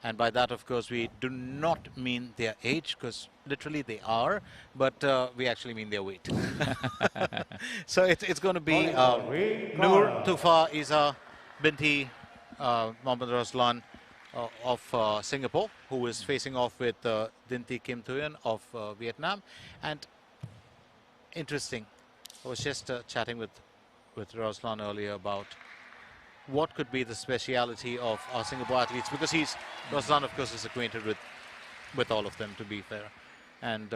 And by that, of course, we do not mean their age, because literally they are, but we actually mean their weight. So it's going to be NUR TUHFAH Isa binti Mohammad Raslan of Singapore, who is facing off with DINH THI of Vietnam. And interesting, I was just chatting with Raslan earlier about what could be the speciality of our Singapore athletes, because Raslan, of course, is acquainted with all of them, to be fair. And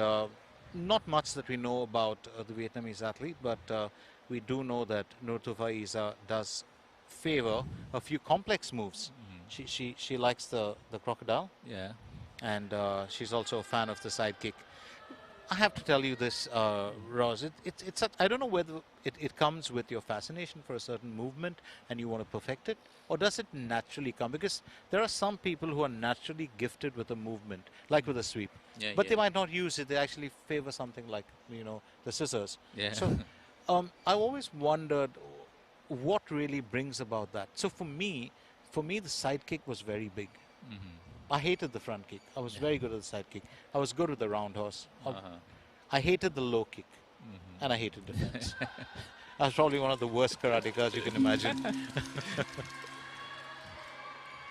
not much that we know about the Vietnamese athlete, but we do know that NUR TUHFAH Isa does favor a few complex moves. She likes the crocodile. Yeah. And she's also a fan of the side kick. I have to tell you this, Roz. I don't know whether it comes with your fascination for a certain movement and you want to perfect it, or does it naturally come? Because there are some people who are naturally gifted with a movement, like with a sweep, Yeah, but yeah. they might not use it. They actually favor something like, the scissors. Yeah. So I always wondered what really brings about that. So for me, the side kick was very big. I hated the front kick. I was very good at the side kick. I was good with the roundhouse. I hated the low kick, and I hated defense. I was probably one of the worst karatekas you can imagine.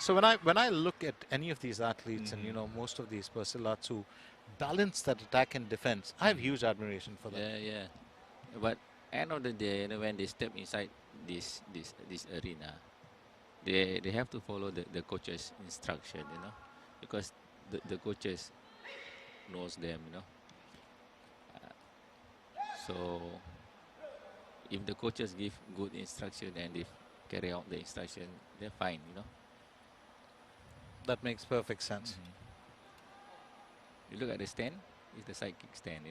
So when I look at any of these athletes, and most of these Silats who balance that attack and defense, I have huge admiration for them. Yeah, yeah. But end of the day, when they step inside this arena, they have to follow the coach's instruction, because the coaches knows them, so if the coaches give good instruction and they carry out the instruction, they're fine, That makes perfect sense. You look at the stand, it's the side kick stand,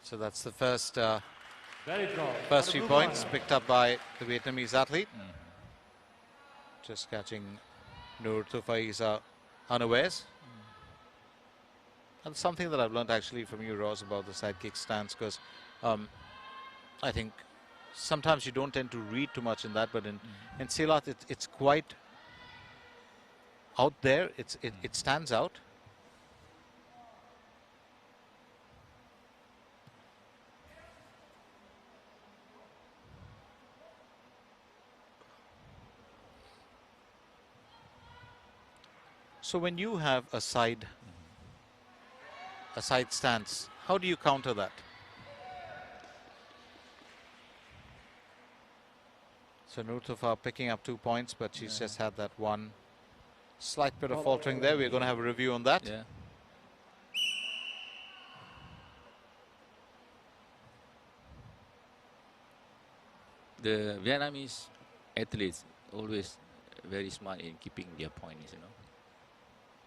So that's the first few points picked up by the Vietnamese athlete. Just catching NUR TUHFAH Isa unawares. That's something that I've learned actually from you, Ross, about the side kick stance, because I think sometimes you don't tend to read too much in that, but in Silat it's quite out there. It stands out. So when you have a side stance, how do you counter that? So NUR TUHFAH picking up 2 points, but she's just had that one slight bit of faltering there. We're going to have a review on that. Yeah. The Vietnamese athletes always very smart in keeping their points,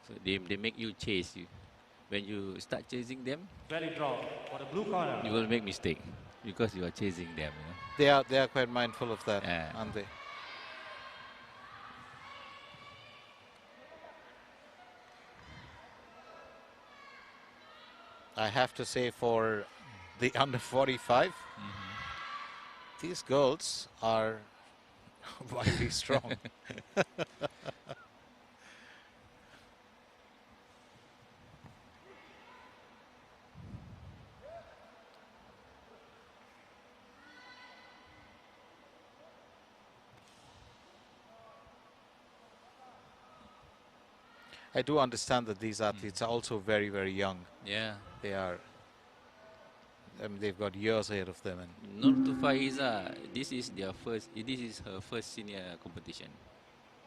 So they make you chase you. When you start chasing them, you will make mistake because you are chasing them. They are quite mindful of that, aren't they? I have to say, for the under 45, these girls are widely strong. I do understand that these athletes are also very, very young. Yeah. They are. I mean, they've got years ahead of them. And NUR TUHFAH Isa, this is her first senior competition.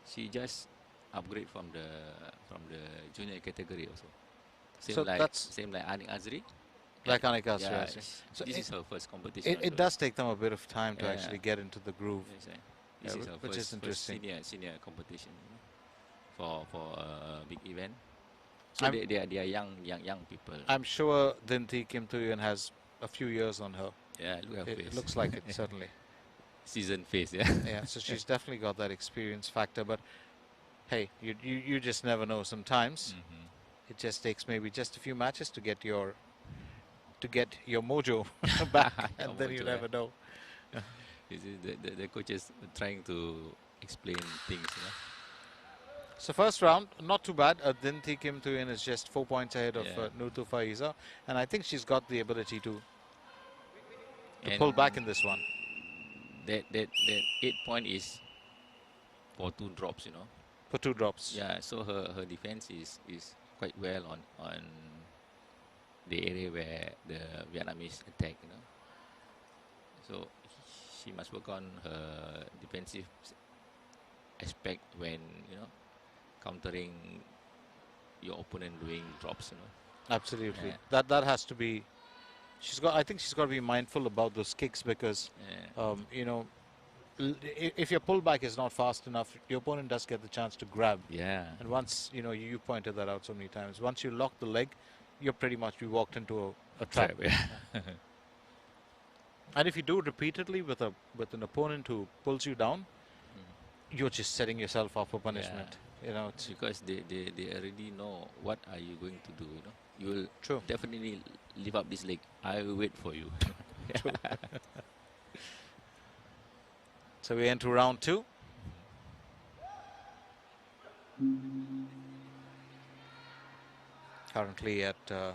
She just upgrade from the junior category also. Same like Anik Azri. Like Anik Azri. Yeah, so this is her first competition. It does take them a bit of time to actually get into the groove. This is her which is interesting. Senior competition, for a big event. So they are young people. I'm sure DINH THI Kim Thu-Yeon has a few years on her. Yeah, look at her face. It looks like it, certainly. Seasoned face, yeah. Yeah, so she's definitely got that experience factor. But hey, you just never know sometimes. It just takes maybe just a few matches to get your to get your mojo back, Your and then you mojo, never know. This is the coaches trying to explain things, you know. So first round, not too bad. DINH THI Kim Thu-Yen is just 4 points ahead of Yeah. NUR TUHFAH, and I think she's got the ability to And pull back in this one. that 8 point is for 2 drops, you know. For 2 drops. Yeah, so her defense is quite well on the area where the Vietnamese attack, you know. So she must work on her defensive aspect when, you know, countering your opponent doing drops, you know. Absolutely. Yeah. That has to be. I think she's got to be mindful about those kicks because, Yeah. you know, if your pullback is not fast enough, your opponent does get the chance to grab. Yeah. And once, you know, you pointed that out so many times. Once you lock the leg, you're pretty much walked into a trap. Yeah. And if you do it repeatedly with an opponent who pulls you down, you're just setting yourself up for punishment. You know, it's Because they already know what are you going to do, you know. You will true. definitely lift up this leg. I will wait for you. True. So we enter round 2. Currently at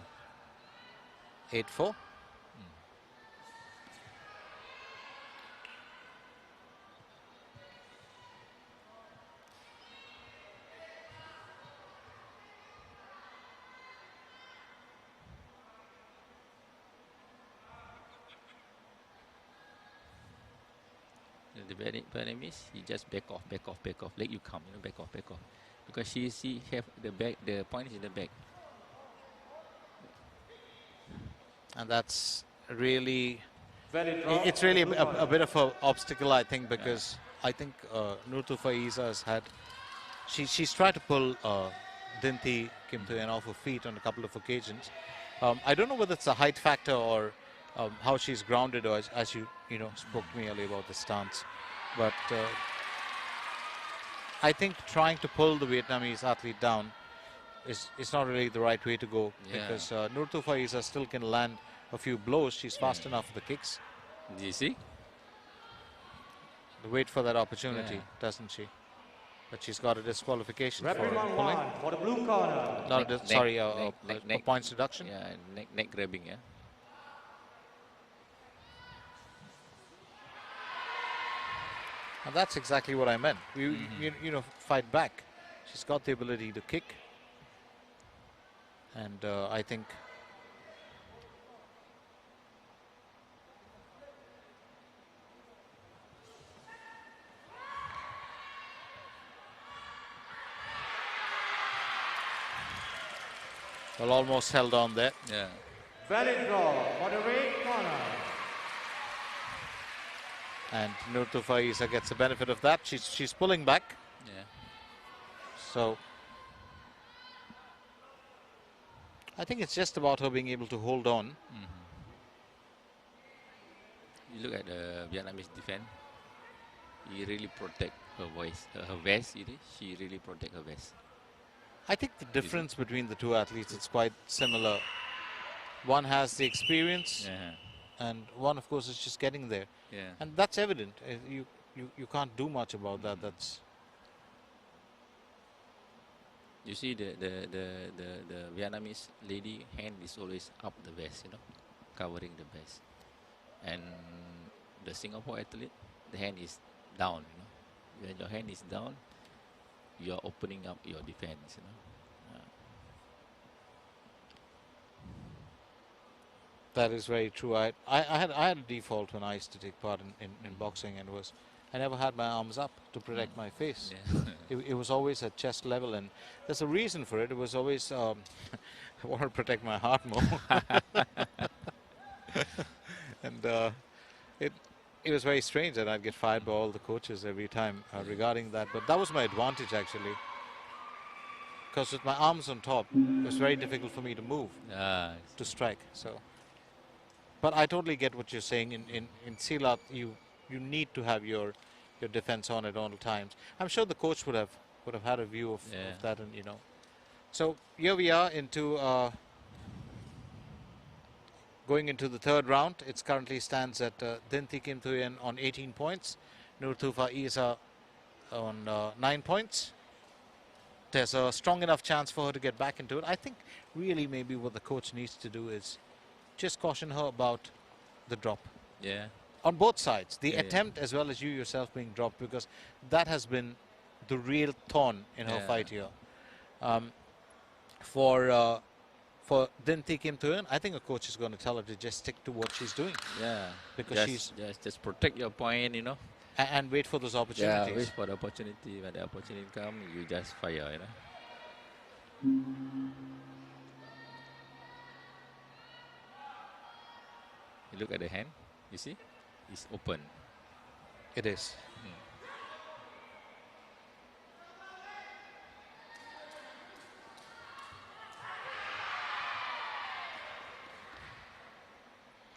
8-4. The Vietnamese, you just back off. Let you come, you know, back off. Because she have the point is in the back. And that's really, it's really a bit of an obstacle, I think, because I think NUR TUHFAH has had, she's tried to pull DINH THI Kim Thu-Yen off her feet on a couple of occasions. I don't know whether it's a height factor or how she's grounded, or as you know spoke to me earlier about the stance, but I think trying to pull the Vietnamese athlete down is not really the right way to go, because NUR TUHFAH still can land a few blows. She's fast enough for the kicks. Do you see? Wait for that opportunity, doesn't she? But she's got a disqualification for pulling. For the blue corner. Not a points deduction. Yeah, neck grabbing, yeah. And that's exactly what I meant. You know, fight back. She's got the ability to kick. And I think well, almost held on there. Yeah. Valid draw for the red corner. And NUR TUHFAH gets the benefit of that. She's pulling back. Yeah. So I think it's just about her being able to hold on. You look at the Vietnamese defense. He really protect her voice, her vest. She really protect her vest. I think the difference between the two athletes is quite similar. One has the experience, and one, of course, is just getting there. Yeah. And that's evident. You can't do much about that. That's. You see the Vietnamese lady hand is always up the vest, you know, covering the vest. And the Singapore athlete, the hand is down, you know. When your hand is down, you're opening up your defense, you know. That is very true. I had a default when I used to take part in boxing, and I never had my arms up to protect my face. Yeah. It was always at chest level, and there's a reason for it. It was always I want to protect my heart more. And it was very strange that I'd get fired by all the coaches every time regarding that. But that was my advantage, actually, because with my arms on top, it was very difficult for me to move to strike. So, but I totally get what you're saying. In Silat, you need to have your defense on at all times. I'm sure the coach would have had a view of that, and you know. So here we are into Going into the third round, it currently stands at DINH THI Kim Thuyen on 18 points. NUR TUHFAH Isa on 9 points. There's a strong enough chance for her to get back into it. I think really maybe what the coach needs to do is just caution her about the drop. Yeah. On both sides, the Yeah, attempt as well as you yourself being dropped, because that has been the real thorn in her fight here. For DINH THI Kim Thuyen, I think a coach is going to tell her to just stick to what she's doing. Yeah. Because just protect your point, you know. And wait for those opportunities. Yeah, wait for the opportunity. When the opportunity comes, you just fire, you know. You look at the hand, you see? It's open. It is.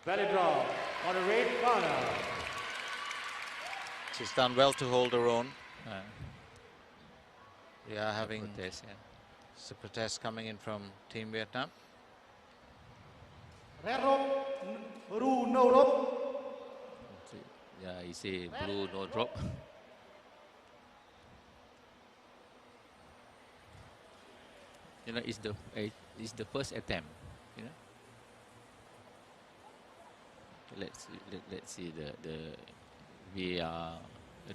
Valid draw on the red corner. She's done well to hold her own. We are having Protest, a protest coming in from Team Vietnam. Red rope, Ru no rope. Yeah, you see blue no drop. You know, it's the first attempt. You know. Let's see the VAR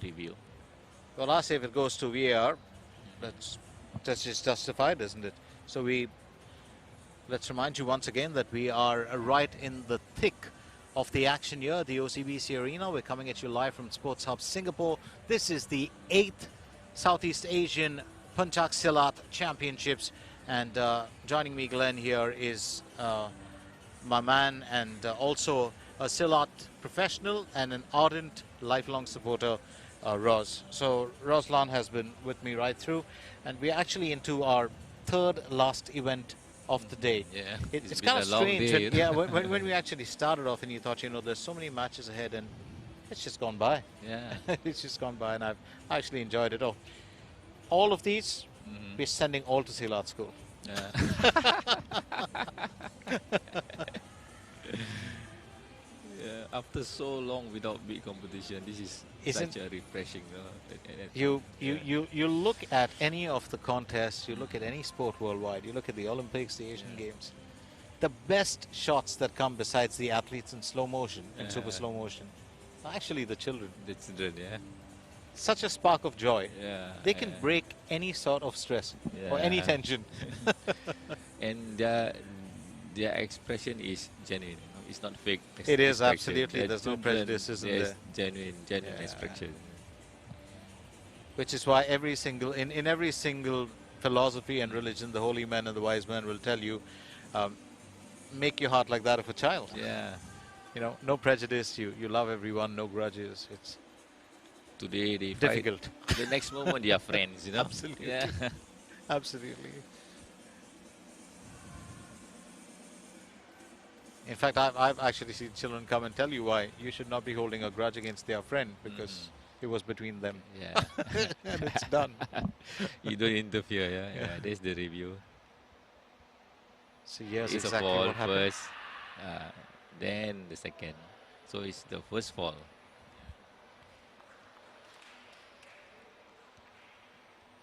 review. Well, I'll say if it goes to VAR, that's just justified, isn't it? So let's remind you once again that we are right in the thick of the action here at the OCBC Arena. We're coming at you live from Sports Hub Singapore. This is the 8th Southeast Asian Pencak Silat Championships. And joining me, Glenn, here is my man and also a Silat professional and an ardent, lifelong supporter, Roz. So Roslan has been with me right through, and we're actually into our third last event of the day. Yeah, it's been kind a of long strange. day, Yeah, when we actually started off, and you thought, you know, there's so many matches ahead, and it's just gone by. Yeah. It's just gone by, and I've actually enjoyed it all. All of these, we're sending all to Silat school. Yeah, after so long without big competition, this is such a refreshing. You look at any of the contests, you look at any sport worldwide, you look at the Olympics, the Asian Games, the best shots that come besides the athletes in slow motion, in super slow motion, are actually the children. The children, yeah. Such a spark of joy. Yeah. They can break any sort of stress or any tension. And their expression is genuine. It's not fake. It is, expression. absolutely. There's no prejudice, isn't there? Genuine expression. Which is why in every single philosophy and religion, the holy man and the wise man will tell you, make your heart like that of a child. Yeah. You know, no prejudice. You love everyone, no grudges. It's today they difficult. Fight. The next moment they are friends. You know. Absolutely. Yeah. Absolutely. In fact, I've actually seen children come and tell you why you should not be holding a grudge against their friend, because it was between them. Yeah. And it's done. You don't interfere, yeah. That's the review. So yes, it's exactly a fall what happened. first, then the second. So it's the first fall.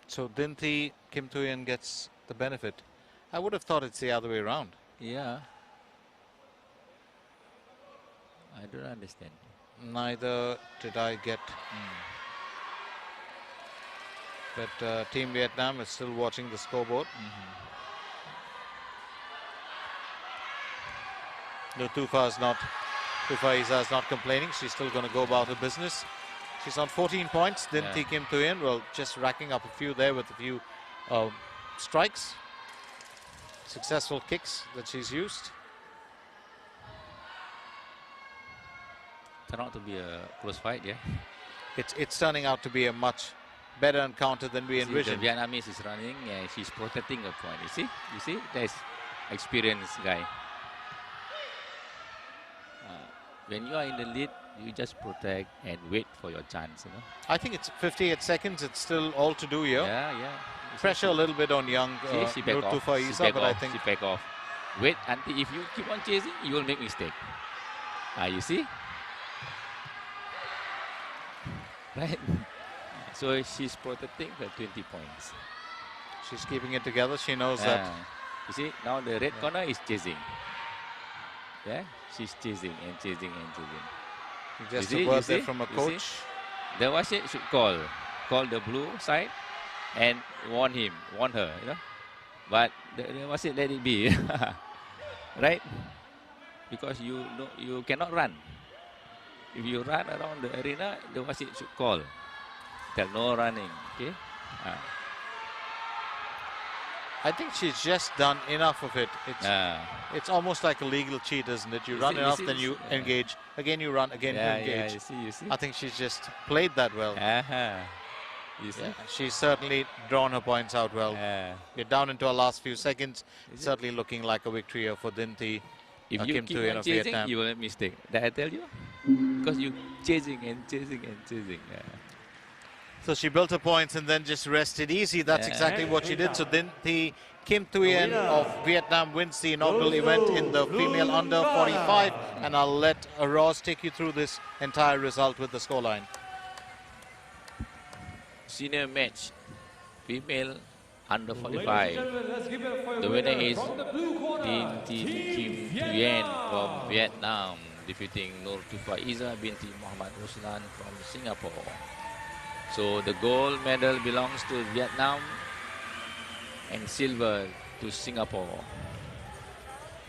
So DINH THI Kim Thuyen gets the benefit. I would have thought it's the other way around. Yeah. I don't understand. Neither did I get. But Team Vietnam is still watching the scoreboard. No, TUHFAH Isa is not complaining. She's still going to go about her business. She's on 14 points. DINH THI Kim Thuyen, well, just racking up a few there with a few strikes. Successful kicks that she's used. Turned out to be a close fight, yeah. It's turning out to be a much better encounter than we envisioned. The Vietnamese is running, she's protecting her point. You see, there's experienced guy. When you are in the lead, you just protect and wait for your chance, you know. I think it's 58 seconds. It's still all to do here. Yeah. Pressure a little bit on young NUR TUHFAH Isa, but I think she back off. Wait until if you keep on chasing, you will make mistake. You see? Right? So she's protecting her 20 points. She's keeping it together. She knows that. You see, now the red corner is chasing. Yeah, she's chasing and chasing and chasing. Just a word there from a coach. The wasit should call the blue side and warn her, you know. But the wasit let it be, right? Because you cannot run. If you run around the arena, the wasit should call. Tell no running, okay? I think she's just done enough of it. It's almost like a legal cheat, isn't it? You run enough, then you engage. Again you run, again you engage. You see. I think she's just played that well. You see? She's certainly drawn her points out well. We're down into our last few seconds. Certainly looking like a victory here for DINH THI. If you keep on chasing, you will make mistake. Did I tell you? Because you chasing and chasing and chasing. So she built her points and then just rested easy. That's exactly what she did. So DINH THI, Kim Thuyen of Vietnam wins the inaugural event in the female under 45. And I'll let Ross take you through this entire result with the scoreline. Senior match, female under 45. The winner is DINH THI Kim Thuyen from Vietnam, defeating NUR TUHFAH Izzah binti Muhammad Ruslan from Singapore. So the gold medal belongs to Vietnam and silver to Singapore.